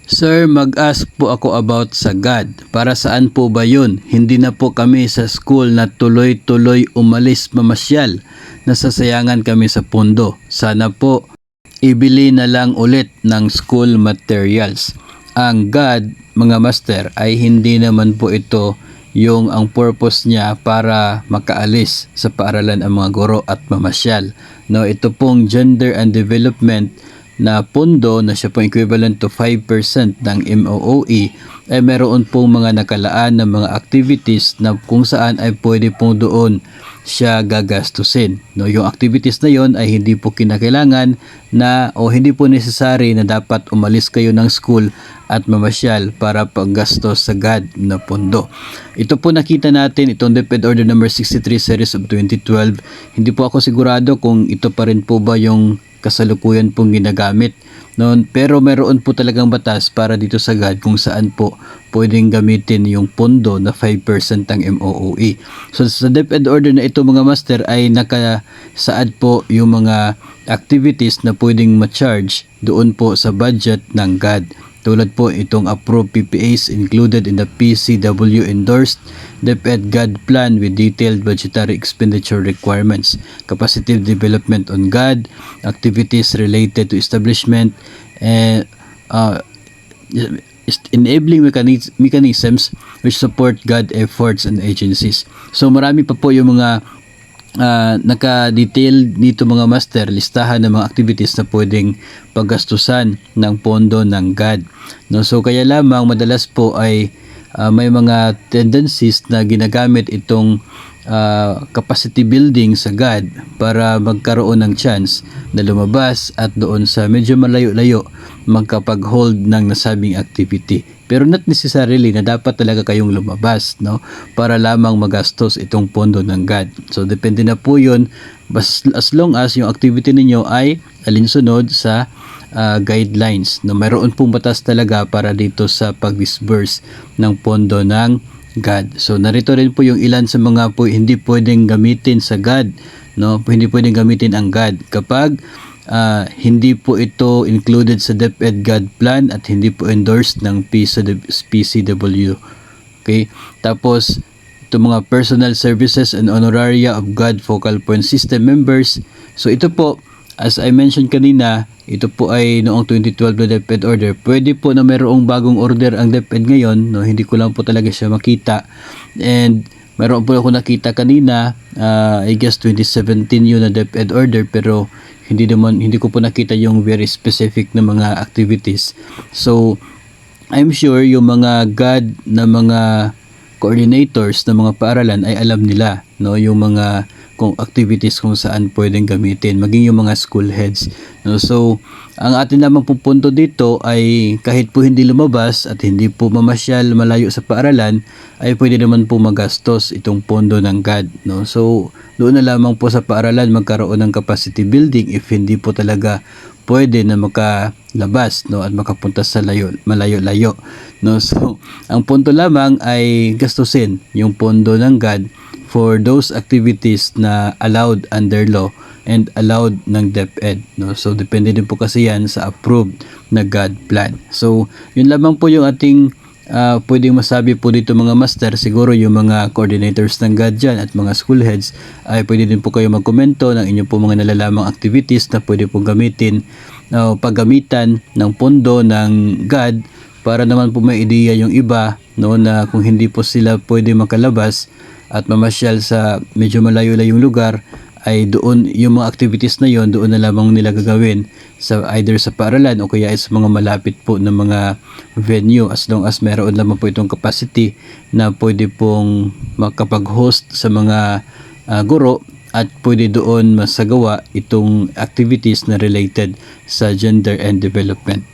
Sir, mag-ask po ako about sa God. Para saan po ba yun? Hindi na po kami sa school na tuloy-tuloy umalis mamasyal. Nasasayangan kami sa pundo. Sana po ibili na lang ulit ng school materials. Ang God, mga master, ay hindi naman po ito yung ang purpose niya para makaalis sa paaralan ang mga guro at mamasyal. No, ito pong gender and development na pondo na siya pong equivalent to 5% ng MOOE ay meron pong mga nakalaan na mga activities na kung saan ay pwede pong doon siya gagastusin. No, yung activities na yon ay hindi po kinakailangan na o hindi po necessary na dapat umalis kayo ng school at mamasyal para paggastos sa God na pondo. Ito po nakita natin itong DepEd Order number 63 series of 2012. Hindi po ako sigurado kung ito pa rin po ba yung kasalukuyan pong ginagamit noon, pero meron po talagang batas para dito sa GAD kung saan po pwedeng gamitin yung pondo na 5% ng MOOE. So sa DepEd order na ito mga master ay nakasaad po yung mga activities na pwedeng ma-charge doon po sa budget ng GAD. Tulad po itong approved PPAs included in the PCW endorsed DepEd GAD plan with detailed budgetary expenditure requirements, capacity development on GAD, activities related to establishment, and enabling mechanisms which support GAD efforts and agencies. So marami pa po yung mga naka-detail dito mga master, listahan ng mga activities na pwedeng paggastusan ng pondo ng GAD. No, so kaya lamang madalas po ay may mga tendencies na ginagamit itong capacity building sa GAD para magkaroon ng chance na lumabas at doon sa medyo malayo-layo magkapag-hold ng nasabing activity. Pero not necessarily na dapat talaga kayong lumabas, no, para lamang magastos itong pondo ng GAD. So depende na po yun as long as yung activity ninyo ay alinsunod sa guidelines. No, mayroon pong batas talaga para dito sa pag-disburse ng pondo ng GAD. So narito rin po yung ilan sa mga po hindi pwedeng gamitin sa GAD, no, hindi pwedeng gamitin ang GAD kapag hindi po ito included sa DepEd GAD plan at hindi po endorsed ng PCW. Okay? Tapos ito mga personal services and honoraria of GAD focal point system members. So ito po, as I mentioned kanina, ito po ay noong 2012 na DepEd order. Pwede po na mayroong bagong order ang DepEd ngayon, no, hindi ko lang po talaga siya makita. And mayroon po ako nakita kanina, I guess 2017 yun na DepEd order, pero hindi ko po nakita yung very specific na mga activities. So I'm sure yung mga GAD na mga coordinators ng mga paaralan ay alam nila, no, yung mga kung activities kung saan pwedeng gamitin, maging yung mga school heads, no. So ang atin lamang pong punto dito ay kahit po hindi lumabas at hindi po mamasyal malayo sa paaralan, ay pwede naman po magastos itong pondo ng GAD, no. So doon na lamang po sa paaralan magkaroon ng capacity building if hindi po talaga pwede na makalabas, no, at makapunta sa malayo-layo, no. So ang punto lamang ay gastusin yung pondo ng GAD for those activities na allowed under law and allowed ng DepEd, no. So depende din po kasi yan sa approved na GAD plan. So yun lamang po yung ating pwedeng masabi po dito mga master. Siguro yung mga coordinators ng GAD dyan at mga school heads ay pwede din po kayo magkomento ng inyong po mga nalalamang activities na pwede po gamitin paggamitan ng pondo ng GAD para naman po may ideya yung iba, no, na kung hindi po sila pwede makalabas at mamasyal sa medyo malayo-layong lugar, ay doon yung mga activities na yon doon na lamang nila gagawin sa either sa paaralan o kaya sa mga malapit po na mga venue, as long as meron lamang po itong capacity na pwede pong makapag-host sa mga guro at pwede doon masagawa itong activities na related sa gender and development.